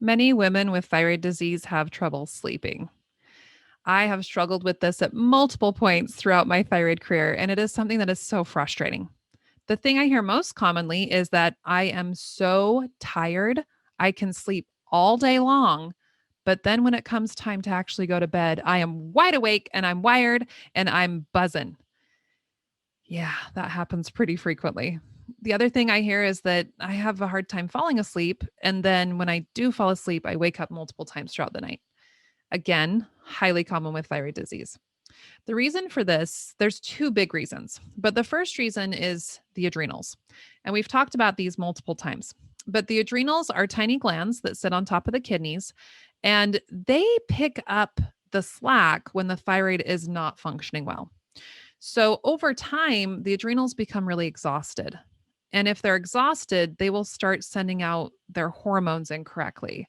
Many women with thyroid disease have trouble sleeping. I have struggled with this at multiple points throughout my thyroid career, and it is something that is so frustrating. The thing I hear most commonly is that I am so tired, I can sleep all day long. But then when it comes time to actually go to bed, I am wide awake and I'm wired and I'm buzzing. Yeah, that happens pretty frequently. The other thing I hear is that I have a hard time falling asleep. And then when I do fall asleep, I wake up multiple times throughout the night. Again, highly common with thyroid disease. The reason for this, there's two big reasons. But the first reason is the adrenals. And we've talked about these multiple times. But the adrenals are tiny glands that sit on top of the kidneys, and they pick up the slack when the thyroid is not functioning well. So over time, the adrenals become really exhausted. And if they're exhausted, they will start sending out their hormones incorrectly.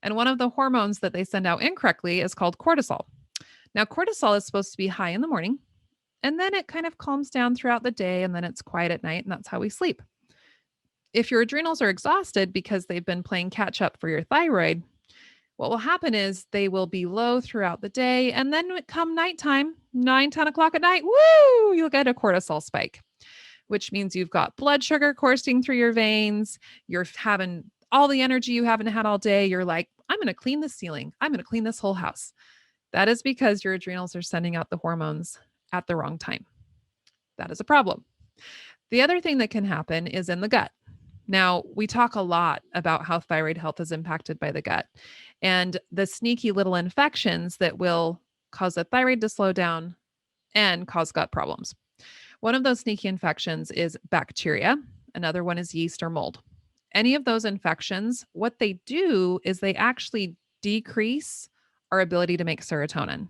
And one of the hormones that they send out incorrectly is called cortisol. Now, cortisol is supposed to be high in the morning, and then it kind of calms down throughout the day, and then it's quiet at night, and that's how we sleep. If your adrenals are exhausted because they've been playing catch up for your thyroid, what will happen is they will be low throughout the day. And then come nighttime, 9, 10 o'clock at night, woo, you'll get a cortisol spike, which means you've got blood sugar coursing through your veins. You're having all the energy you haven't had all day. You're like, I'm going to clean the ceiling. I'm going to clean this whole house. That is because your adrenals are sending out the hormones at the wrong time. That is a problem. The other thing that can happen is in the gut. Now, we talk a lot about how thyroid health is impacted by the gut and the sneaky little infections that will cause the thyroid to slow down and cause gut problems. One of those sneaky infections is bacteria, another one is yeast or mold. Any of those infections, what they do is they actually decrease our ability to make serotonin.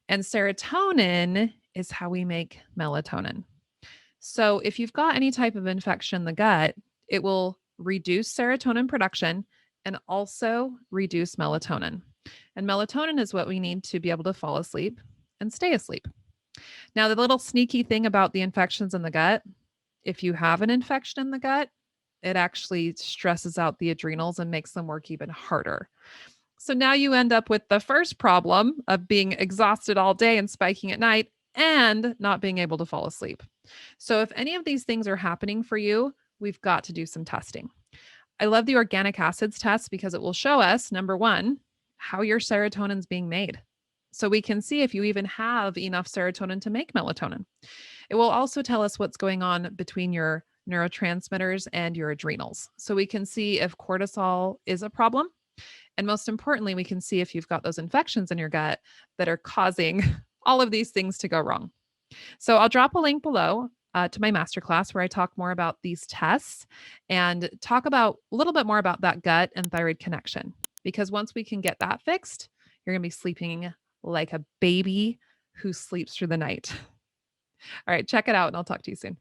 And serotonin is how we make melatonin. So if you've got any type of infection in the gut, it will reduce serotonin production and also reduce melatonin. And melatonin is what we need to be able to fall asleep and stay asleep. Now, the little sneaky thing about the infections in the gut, if you have an infection in the gut, it actually stresses out the adrenals and makes them work even harder. So now you end up with the first problem of being exhausted all day and spiking at night and not being able to fall asleep. So if any of these things are happening for you, we've got to do some testing. I love the organic acids test because it will show us, number one, how your serotonin is being made. So we can see if you even have enough serotonin to make melatonin. It will also tell us what's going on between your neurotransmitters and your adrenals. So we can see if cortisol is a problem. And most importantly, we can see if you've got those infections in your gut that are causing all of these things to go wrong. So I'll drop a link below to my masterclass where I talk more about these tests and talk about a little bit more about that gut and thyroid connection. Because once we can get that fixed, you're going to be sleeping like a baby who sleeps through the night. All right, check it out and I'll talk to you soon.